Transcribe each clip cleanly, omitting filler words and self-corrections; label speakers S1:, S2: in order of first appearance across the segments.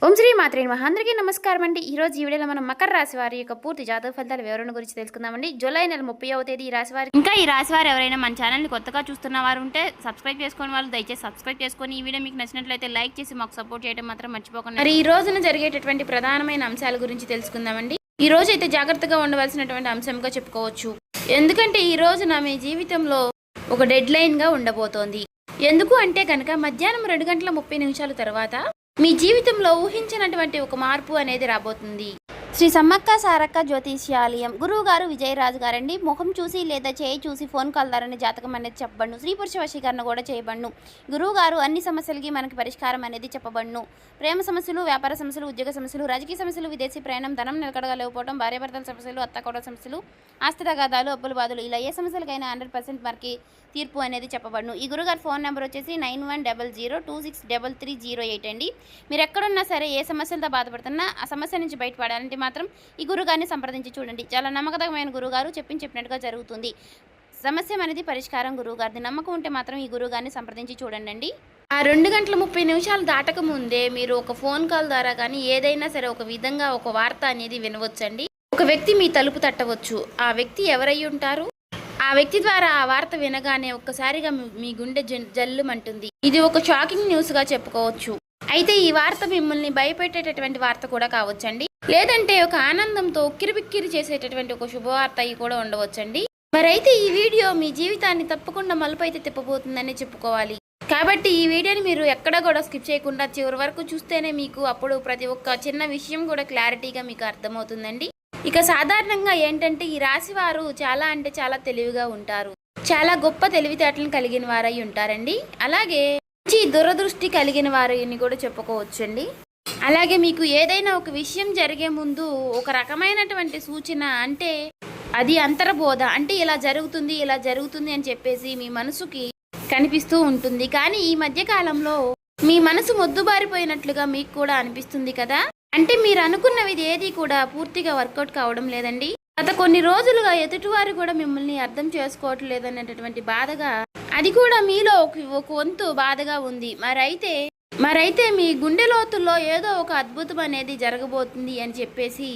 S1: ఓం శ్రీ మాత్రే నమః. అందరికీ నమస్కారం అండి. ఈరోజు ఈ వీడియోలో మనం మకర రాశి వారి యొక్క పూర్తి జాతక ఫలితాల వివరణ గురించి తెలుసుకుందామండి. జూలై నెల 30వ తేదీ ఈ రాశి వారి ఇంకా ఈ రాశి వారు ఎవరైనా మన ఛానల్ని కొత్తగా చూస్తున్న వారు ఉంటే సబ్స్క్రైబ్ చేసుకుని వాళ్ళు దయచేసి సబ్స్క్రైబ్ చేసుకొని ఈ వీడియో మీకు నచ్చినట్లయితే లైక్ చేసి మాకు సపోర్ట్ చేయడం మాత్రం మర్చిపోకండి. మరి ఈ రోజున జరిగేటటువంటి ప్రధానమైన అంశాల గురించి తెలుసుకుందామండి. ఈ రోజు అయితే జాగ్రత్తగా ఉండవలసినటువంటి అంశంగా చెప్పుకోవచ్చు. ఎందుకంటే ఈ రోజున మీ జీవితంలో ఒక డెడ్ లైన్గా ఉండబోతోంది. ఎందుకు అంటే కనుక మధ్యాహ్నం 2:30 తర్వాత మీ జీవితంలో ఊహించినటువంటి ఒక మార్పు అనేది రాబోతుంది. శ్రీ సమ్మక్క సారక్క జ్యోతిష్యాలయం గురువు గారు విజయరాజు గారండి. ముఖం చూసి లేదా చేయి చూసి ఫోన్ కాల్ ద్వారానే జాతకం అనేది చెప్పబడును. స్త్రీ పురుష వశీకరణ కూడా చేయబడును. గురువు గారు అన్ని సమస్యలకి మనకి పరిష్కారం అనేది చెప్పబడును. ప్రేమ సమస్యలు, వ్యాపార సమస్యలు, ఉద్యోగ సమస్యలు, రాజకీయ సమస్యలు, విదేశీ ప్రయాణం, ధనం నిలకడగా లేకపోవడం, భార్యాభర్తల సమస్యలు, అత్తకోడల సమస్యలు, ఆస్తి తగాదాలు, అప్పుల బాధలు, ఇలా ఏ సమస్యలకైనా 100% మనకి తీర్పు అనేది చెప్పబడును. ఈ గురుగారు ఫోన్ నెంబర్ వచ్చేసి 9100263308 అండి. మీరు ఎక్కడున్నా సరే ఏ సమస్యలతో బాధపడుతున్నా ఆ సమస్య నుంచి బయటపడాలంటే మాత్రం ఈ గురుగారిని సంప్రదించి చూడండి. చాలా నమ్మకమైన గురుగారు చెప్పినట్టుగా జరుగుతుంది. సమస్య అనేది పరిష్కారం గురువుగారిది. నమ్మకం ఉంటే మాత్రం ఈ గురువుగారిని సంప్రదించి చూడండి. ఆ 2:30 దాటక ముందే మీరు ఒక ఫోన్ కాల్ ద్వారా కానీ ఏదైనా సరే ఒక విధంగా ఒక వార్త అనేది వినవచ్చండి. ఒక వ్యక్తి మీ తలుపు తట్టవచ్చు. ఆ వ్యక్తి ఎవరై ఉంటారు? ఆ వ్యక్తి ద్వారా ఆ వార్త వినగానే ఒక్కసారిగా మీ గుండె జల్లుమంటుంది. ఇది ఒక షాకింగ్ న్యూస్గా చెప్పుకోవచ్చు. అయితే ఈ వార్త మిమ్మల్ని భయపెట్టేటటువంటి వార్త కూడా కావచ్చండి. లేదంటే ఒక ఆనందంతో ఉక్కిరిబిక్కిరి చేసేటటువంటి ఒక శుభవార్త అయి కూడా ఉండవచ్చండి. మరైతే ఈ వీడియో మీ జీవితాన్ని తప్పకుండా మలుపు అయితే తిప్పబోతుందని చెప్పుకోవాలి. కాబట్టి ఈ వీడియోని మీరు ఎక్కడ కూడా స్కిప్ చేయకుండా చివరి వరకు చూస్తేనే మీకు అప్పుడు ప్రతి ఒక్క చిన్న విషయం కూడా క్లారిటీగా మీకు అర్థమవుతుందండి. ఇక సాధారణంగా ఏంటంటే ఈ రాశి వారు చాలా అంటే చాలా తెలివిగా ఉంటారు. చాలా గొప్ప తెలివితేటలను కలిగిన వారై ఉంటారండి. అలాగే మంచి దురదృష్టి కలిగిన వారిని కూడా చెప్పుకోవచ్చండి. అలాగే మీకు ఏదైనా ఒక విషయం జరిగే ముందు ఒక రకమైనటువంటి సూచన, అంటే అది అంతర్బోధ, అంటే ఇలా జరుగుతుంది అని చెప్పేసి మీ మనసుకి కనిపిస్తూ ఉంటుంది. కానీ ఈ మధ్య కాలంలో మీ మనసు మొద్దుబారిపోయినట్లుగా మీకు కూడా అనిపిస్తుంది కదా. అంటే మీరు అనుకున్నవి ఏది కూడా పూర్తిగా వర్కౌట్ కావడం లేదండి. గత కొన్ని రోజులుగా ఎదుటివారు కూడా మిమ్మల్ని అర్థం చేసుకోవటం లేదనేటటువంటి బాధగా, అది కూడా మీలో ఒక వంతు బాధగా ఉంది. మరైతే మీ గుండె లోతుల్లో ఏదో ఒక అద్భుతం అనేది జరగబోతుంది అని చెప్పేసి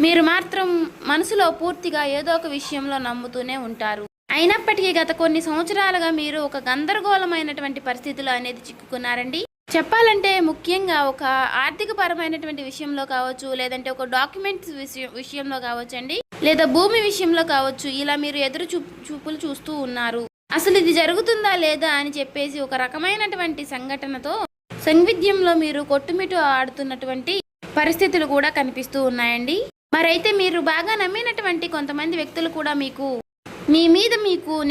S1: మీరు మాత్రం మనసులో పూర్తిగా ఏదో ఒక విషయంలో నమ్ముతూనే ఉంటారు. అయినప్పటికీ గత కొన్ని సంవత్సరాలుగా మీరు ఒక గందరగోళమైనటువంటి పరిస్థితులు అనేది చిక్కుకున్నారండి. చెప్పాలంటే ముఖ్యంగా ఒక ఆర్థిక పరమైనటువంటి విషయంలో కావచ్చు, లేదంటే ఒక డాక్యుమెంట్స్ విషయంలో కావచ్చండి, లేదా భూమి విషయంలో కావచ్చు. ఇలా మీరు ఎదురు చూపులు చూస్తూ ఉన్నారు. అసలు ఇది జరుగుతుందా లేదా అని చెప్పేసి ఒక రకమైనటువంటి సంఘటనతో సంవిధ్యంలో మీరు కొట్టుమిట్టు ఆడుతున్నటువంటి పరిస్థితులు కూడా కనిపిస్తూ ఉన్నాయండి. మరైతే మీరు బాగా నమ్మినటువంటి కొంతమంది వ్యక్తులు కూడా మీ మీద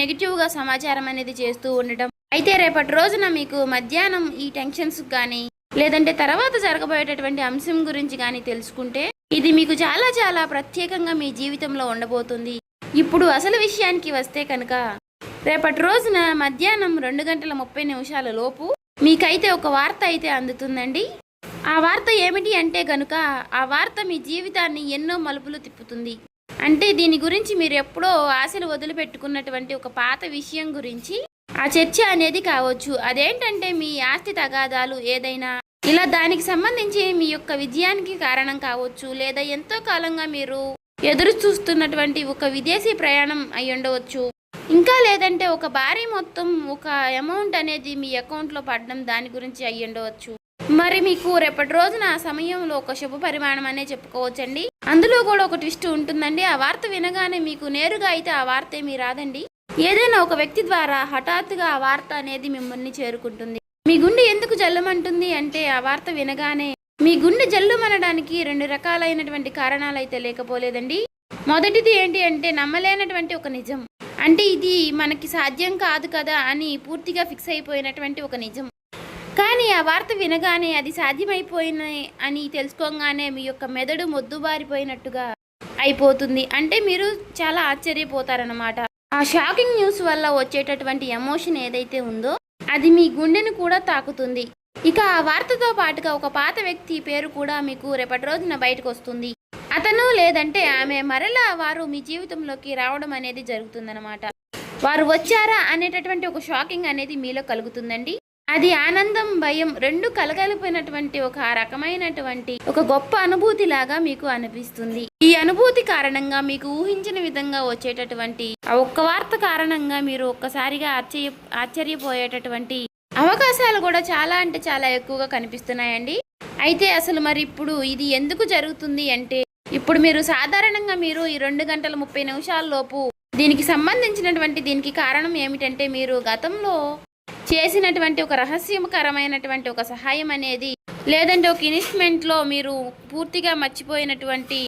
S1: నెగిటివ్గా సమాచారం అనేది చేస్తూ ఉండటం. అయితే రేపటి రోజున మీకు మధ్యాహ్నం ఈ టెన్షన్స్ కానీ, లేదంటే తర్వాత జరగబోయేటటువంటి అంశం గురించి కానీ తెలుసుకుంటే ఇది మీకు చాలా చాలా ప్రత్యేకంగా మీ జీవితంలో ఉండబోతుంది. ఇప్పుడు అసలు విషయానికి వస్తే కనుక రేపటి రోజున మధ్యాహ్నం 2:30 లోపు మీకైతే ఒక వార్త అయితే అందుతుందండి. ఆ వార్త ఏమిటి అంటే కనుక ఆ వార్త మీ జీవితాన్ని ఎన్నో మలుపులు తిప్పుతుంది. అంటే దీని గురించి మీరు ఎప్పుడో ఆశలు వదిలిపెట్టుకున్నటువంటి ఒక పాత విషయం గురించి ఆ చర్చ అనేది కావచ్చు. అదేంటంటే మీ ఆస్తి తగాదాలు ఏదైనా, ఇలా దానికి సంబంధించి మీ యొక్క విజయానికి కారణం కావచ్చు, లేదా ఎంతో కాలంగా మీరు ఎదురు చూస్తున్నటువంటి ఒక విదేశీ ప్రయాణం అయి ఉండవచ్చు. ఇంకా లేదంటే ఒక భారీ మొత్తం ఒక అమౌంట్ అనేది మీ అకౌంట్లో పడడం, దాని గురించి అయి ఉండవచ్చు. మరి మీకు రేపటి రోజున ఆ సమయంలో ఒక శుభ పరిమాణం అనే చెప్పుకోవచ్చండి. అందులో కూడా ఒక ట్విస్ట్ ఉంటుందండి. ఆ వార్త వినగానే మీకు నేరుగా అయితే ఆ వార్త ఏమీ రాదండి. ఏదైనా ఒక వ్యక్తి ద్వారా హఠాత్తుగా ఆ వార్త అనేది మిమ్మల్ని చేరుకుంటుంది. మీ గుండె ఎందుకు జల్లుమంటుంది అంటే ఆ వార్త వినగానే మీ గుండె జల్లుమనడానికి 2 రకాలైనటువంటి కారణాలు అయితే లేకపోలేదండి. మొదటిది ఏంటి అంటే నమ్మలేనటువంటి ఒక నిజం. అంటే ఇది మనకి సాధ్యం కాదు కదా అని పూర్తిగా ఫిక్స్ అయిపోయినటువంటి ఒక నిజం. కానీ ఆ వార్త వినగానే అది సాధ్యమైపోయిన అని తెలుసుకోగానే మీ యొక్క మెదడు మొద్దుబారిపోయినట్టుగా అయిపోతుంది. అంటే మీరు చాలా ఆశ్చర్యపోతారన్నమాట. ఆ షాకింగ్ న్యూస్ వల్ల వచ్చేటటువంటి ఎమోషన్ ఏదైతే ఉందో అది మీ గుండెను కూడా తాకుతుంది. ఇక ఆ వార్తతో పాటుగా ఒక పాత వ్యక్తి పేరు కూడా మీకు రేపటి రోజున బయటకు వస్తుంది. అతను లేదంటే ఆమె మరలా వారు మీ జీవితంలోకి రావడం అనేది జరుగుతుందన్నమాట. వారు వచ్చారా అనేటటువంటి ఒక షాకింగ్ అనేది మీలో కలుగుతుందండి. అది ఆనందం, భయం 2 కలగలిపినటువంటి ఒక రకమైనటువంటి ఒక గొప్ప అనుభూతిలాగా మీకు అనిపిస్తుంది. ఈ అనుభూతి కారణంగా మీకు ఊహించిన విధంగా వచ్చేటటువంటి ఆ ఒక్క వార్త కారణంగా మీరు ఒక్కసారిగా ఆశ్చర్యపోయేటటువంటి అవకాశాలు కూడా చాలా అంటే చాలా ఎక్కువగా కనిపిస్తున్నాయండి. అయితే అసలు మరి ఇప్పుడు ఇది ఎందుకు జరుగుతుంది అంటే, ఇప్పుడు మీరు సాధారణంగా మీరు ఈ 2 గంటల 30 నిమిషాల లోపు దీనికి సంబంధించినటువంటి దీనికి కారణం ఏమిటంటే, మీరు గతంలో చేసినటువంటి ఒక రహస్యకరమైనటువంటి ఒక సహాయం అనేది, లేదంటే ఒక ఇన్వెస్ట్మెంట్లో మీరు పూర్తిగా మర్చిపోయినటువంటి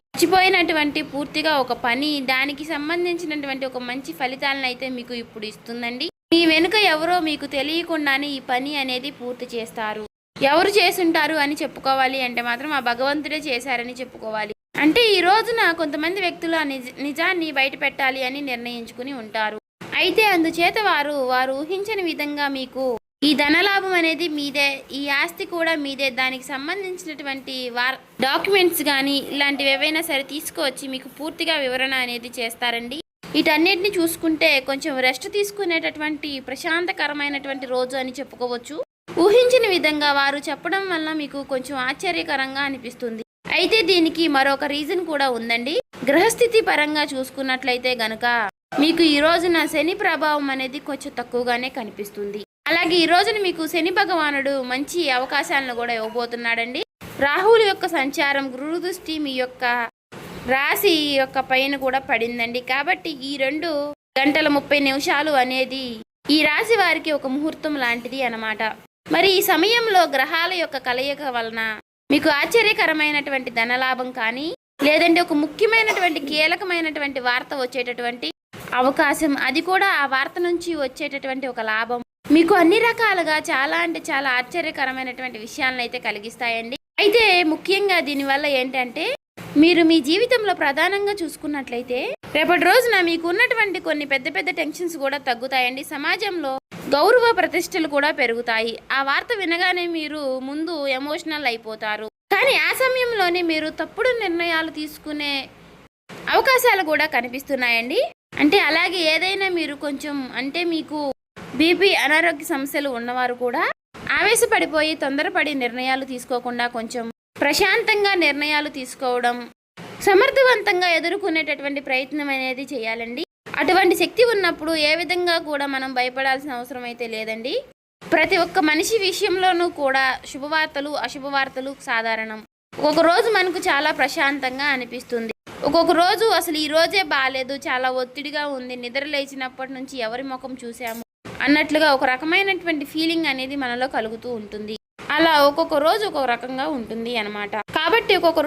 S1: పూర్తిగా ఒక పని, దానికి సంబంధించినటువంటి ఒక మంచి ఫలితాలను అయితే మీకు ఇప్పుడు ఇస్తుందండి. మీ వెనుక ఎవరో మీకు తెలియకుండానే ఈ పని అనేది పూర్తి చేస్తారు. ఎవరు చేసుంటారు అని చెప్పుకోవాలి అంటే మాత్రం ఆ భగవంతుడే చేశారని చెప్పుకోవాలి. అంటే ఈ రోజున కొంతమంది వ్యక్తులు ఆ నిజాన్ని బయట పెట్టాలి అని నిర్ణయించుకుని ఉంటారు. అయితే అందుచేత వారు ఊహించని విధంగా మీకు ఈ ధనలాభం అనేది మీదే, ఈ ఆస్తి కూడా మీదే, దానికి సంబంధించినటువంటి డాక్యుమెంట్స్ కానీ ఇలాంటివి ఏవైనా సరే తీసుకువచ్చి మీకు పూర్తిగా వివరణ అనేది చేస్తారండి. వీటన్నిటిని చూసుకుంటే కొంచెం రెస్ట్ తీసుకునేటటువంటి ప్రశాంతకరమైనటువంటి రోజు అని చెప్పుకోవచ్చు. ఊహించిన విధంగా వారు చెప్పడం వల్ల మీకు కొంచెం ఆశ్చర్యకరంగా అనిపిస్తుంది. అయితే దీనికి మరొక రీజన్ కూడా ఉందండి. గ్రహస్థితి పరంగా చూసుకున్నట్లయితే గనుక మీకు ఈ రోజున శని ప్రభావం అనేది కొంచెం తక్కువగానే కనిపిస్తుంది. అలాగే ఈ రోజున మీకు శని భగవానుడు మంచి అవకాశాలను కూడా ఇవ్వబోతున్నాడండి. రాహువుల యొక్క సంచారం, గురు దృష్టి మీ యొక్క రాశి యొక్క పైన కూడా పడిందండి. కాబట్టి ఈ 2 గంటల 30 నిమిషాలు అనేది ఈ రాశి వారికి ఒక ముహూర్తం లాంటిది అన్నమాట. మరి ఈ సమయంలో గ్రహాల యొక్క కలయిక వలన మీకు ఆశ్చర్యకరమైనటువంటి ధనలాభం కానీ, లేదంటే ఒక ముఖ్యమైనటువంటి కీలకమైనటువంటి వార్త వచ్చేటటువంటి అవకాశం, అది కూడా ఆ వార్త నుంచి వచ్చేటటువంటి ఒక లాభం మీకు అన్ని రకాలుగా చాలా అంటే చాలా ఆశ్చర్యకరమైనటువంటి విషయాలను అయితే కలిగిస్తాయండి. అయితే ముఖ్యంగా దీనివల్ల ఏంటంటే, మీరు మీ జీవితంలో ప్రధానంగా చూసుకున్నట్లయితే రేపటి రోజున మీకు ఉన్నటువంటి కొన్ని పెద్ద పెద్ద టెన్షన్స్ కూడా తగ్గుతాయండి. సమాజంలో గౌరవ ప్రతిష్టలు కూడా పెరుగుతాయి. ఆ వార్త వినగానే మీరు ముందు ఎమోషనల్ అయిపోతారు. కానీ ఆ సమయంలోనే మీరు తప్పుడు నిర్ణయాలు తీసుకునే అవకాశాలు కూడా కనిపిస్తున్నాయండి. అంటే అలాగే ఏదైనా మీరు కొంచెం అంటే మీకు బీపీ, అనారోగ్య సమస్యలు ఉన్నవారు కూడా ఆవేశపడిపోయి తొందరపడి నిర్ణయాలు తీసుకోకుండా కొంచెం ప్రశాంతంగా నిర్ణయాలు తీసుకోవడం, సమర్థవంతంగా ఎదుర్కొనేటటువంటి ప్రయత్నం అనేది చేయాలండి. అటువంటి శక్తి ఉన్నప్పుడు ఏ విధంగా కూడా మనం భయపడాల్సిన అవసరం అయితే లేదండి. ప్రతి ఒక్క మనిషి విషయంలోనూ కూడా శుభవార్తలు, అశుభవార్తలు సాధారణం. ఒక్కొక్క రోజు మనకు చాలా ప్రశాంతంగా అనిపిస్తుంది. ఒక్కొక్క రోజు అసలు ఈ రోజే బాగాలేదు, చాలా ఒత్తిడిగా ఉంది, నిద్ర లేచినప్పటి నుంచి ఎవరి ముఖం చూసాము అన్నట్లుగా ఒక రకమైనటువంటి ఫీలింగ్ అనేది మనలో కలుగుతూ ఉంటుంది. అలా ఒక్కొక్క రోజు ఒక్కొక్క రకంగా ఉంటుంది అన్నమాట. కాబట్టి ఒక్కొక్క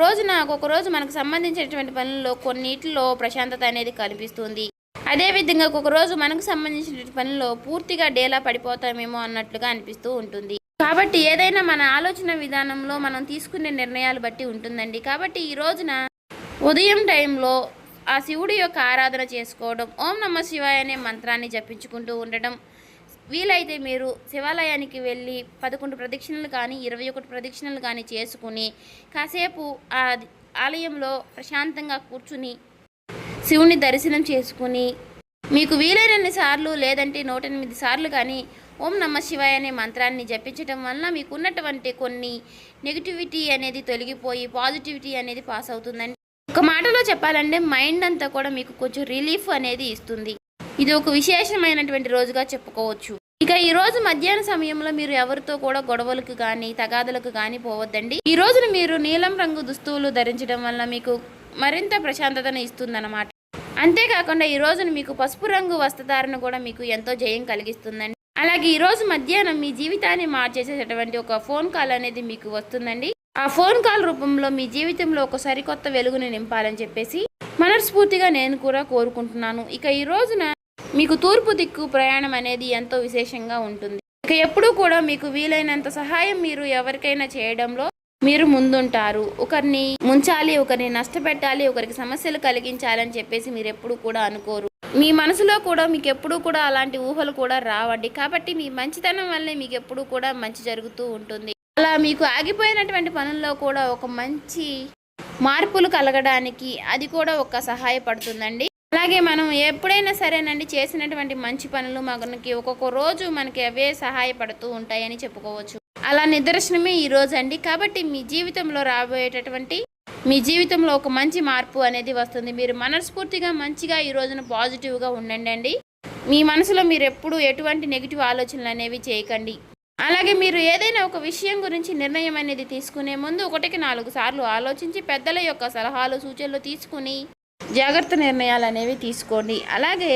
S1: రోజు మనకు సంబంధించినటువంటి పనుల్లో కొన్నిటిలో ప్రశాంతత అనేది కనిపిస్తుంది. అదేవిధంగా ఒక్కొక్క రోజు మనకు సంబంధించిన పనుల్లో పూర్తిగా డేలా పడిపోతామేమో అన్నట్లుగా అనిపిస్తూ ఉంటుంది. కాబట్టి ఏదైనా మన ఆలోచన విధానంలో మనం తీసుకునే నిర్ణయాలు బట్టి ఉంటుందండి. కాబట్టి ఈ రోజున ఉదయం టైంలో ఆ శివుడి యొక్క ఆరాధన చేసుకోవడం, ఓం నమః శివాయ అనే మంత్రాన్ని జపించుకుంటూ ఉండడం, వీలైతే మీరు శివాలయానికి వెళ్ళి 11 ప్రదక్షిణలు కానీ 21 ప్రదక్షిణలు కానీ చేసుకుని కాసేపు ఆ ఆలయంలో ప్రశాంతంగా కూర్చుని శివుని దర్శనం చేసుకుని మీకు వీలైనన్ని సార్లు లేదంటే 108 సార్లు కానీ ఓం నమః శివాయ అనే మంత్రాన్ని జపించడం వల్ల మీకు ఉన్నటువంటి కొన్ని నెగిటివిటీ అనేది తొలగిపోయి పాజిటివిటీ అనేది పాస్ అవుతుందండి. ఒక మాటలో చెప్పాలంటే మైండ్ అంతా కూడా మీకు కొంచెం రిలీఫ్ అనేది ఇస్తుంది. ఇది ఒక విశేషమైనటువంటి రోజుగా చెప్పుకోవచ్చు. ఇక ఈ రోజు మధ్యాహ్న సమయంలో మీరు ఎవరితో కూడా గొడవలకు కానీ తగాదలకు కానీ పోవద్దండి. ఈ రోజున మీరు నీలం రంగు దుస్తువులు ధరించడం వల్ల మీకు మరింత ప్రశాంతతను ఇస్తుందన్నమాట. అంతేకాకుండా ఈ రోజున మీకు పసుపు రంగు వస్త్రధారణ కూడా మీకు ఎంతో జయం కలిగిస్తుందండి. అలాగే ఈ రోజు మధ్యాహ్నం మీ జీవితాన్ని మార్చేసేటటువంటి ఒక ఫోన్ కాల్ అనేది మీకు వస్తుందండి. ఆ ఫోన్ కాల్ రూపంలో మీ జీవితంలో ఒక సరికొత్త వెలుగుని నింపాలని చెప్పేసి మనస్ఫూర్తిగా నేను కూడా కోరుకుంటున్నాను. ఇక ఈ రోజున మీకు తూర్పు దిక్కు ప్రయాణం అనేది ఎంతో విశేషంగా ఉంటుంది. ఇక ఎప్పుడూ కూడా మీకు వీలైనంత సహాయం మీరు ఎవరికైనా చేయడంలో మీరు ముందుంటారు. ఒకరిని ముంచాలి, ఒకరిని నష్టపెట్టాలి, ఒకరికి సమస్యలు కలిగించాలని చెప్పేసి మీరు ఎప్పుడు కూడా అనుకోరు. మీ మనసులో కూడా మీకు ఎప్పుడూ కూడా అలాంటి ఊహలు కూడా రావండి. కాబట్టి మీ మంచితనం వల్లే మీకు ఎప్పుడూ కూడా మంచి జరుగుతూ ఉంటుంది. అలా మీకు ఆగిపోయినటువంటి పనుల్లో కూడా ఒక మంచి మార్పులు కలగడానికి అది కూడా ఒక సహాయపడుతుందండి. అలాగే మనం ఎప్పుడైనా సరేనండి చేసినటువంటి మంచి పనులు మనకి ఒక్కొక్క రోజు మనకి అవే సహాయపడుతూ ఉంటాయని చెప్పుకోవచ్చు. అలా నిదర్శనమే ఈరోజు అండి. కాబట్టి మీ జీవితంలో రాబోయేటటువంటి మీ జీవితంలో ఒక మంచి మార్పు అనేది వస్తుంది. మీరు మనస్ఫూర్తిగా మంచిగా ఈ రోజున పాజిటివ్గా ఉండండి. మీ మనసులో మీరు ఎప్పుడు ఎటువంటి నెగిటివ్ ఆలోచనలు అనేవి చేయకండి. అలాగే మీరు ఏదైనా ఒక విషయం గురించి నిర్ణయం అనేది తీసుకునే ముందు 1కి 4 సార్లు ఆలోచించి పెద్దల యొక్క సలహాలు సూచనలు తీసుకుని జాగ్రత్త నిర్ణయాలు అనేవి తీసుకోండి. అలాగే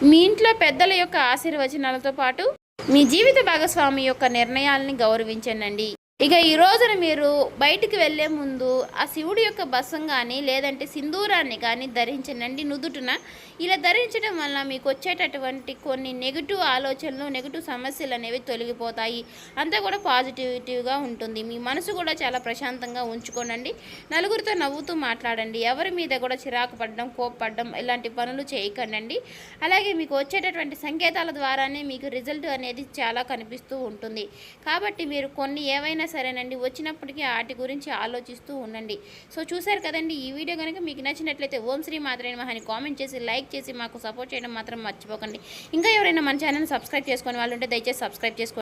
S1: మీ ఇంట్లో పెద్దల యొక్క ఆశీర్వచనాలతో పాటు మీ జీవిత భాగస్వామి యొక్క నిర్ణయాలని గౌరవించండి. ఇక ఈ రోజున మీరు బయటికి వెళ్ళే ముందు ఆ శివుడి యొక్క బసం కానీ లేదంటే సింధూరాన్ని కానీ ధరించండి నుదుటిన. ఇలా ధరించడం వల్ల మీకు వచ్చేటటువంటి కొన్ని నెగిటివ్ ఆలోచనలు నెగిటివ్ సమస్యలు అనేవి తొలగిపోతాయి. అంతా కూడా పాజిటివిటీగా ఉంటుంది. మీ మనసు కూడా చాలా ప్రశాంతంగా ఉంచుకోనండి. నలుగురితో నవ్వుతూ మాట్లాడండి. ఎవరి మీద కూడా చిరాకు పడడం కోప్పడడం ఇలాంటి పనులు చేయకండి. అలాగే మీకు వచ్చేటటువంటి సంకేతాల ద్వారానే మీకు రిజల్ట్ అనేది చాలా కనిపిస్తూ ఉంటుంది. కాబట్టి మీరు కొన్ని ఏవైనా సరేనండి వచ్చినప్పటికీ వాటి గురించి ఆలోచిస్తూ ఉండండి. సో చూసారు కదండి, ఈ వీడియో కనుక మీకు నచ్చినట్లయితే ఓం శ్రీ మాత్రే నమః అని కామెంట్ చేసి లైక్ చేసి మాకు సపోర్ట్ చేయడం మాత్రం మర్చిపోకండి. ఇంకా ఎవరైనా మన ఛానల్ సబ్స్క్రైబ్ చేసుకునే వాళ్ళు ఉంటే దయచేసి సబ్స్క్రైబ్ చేసుకోండి.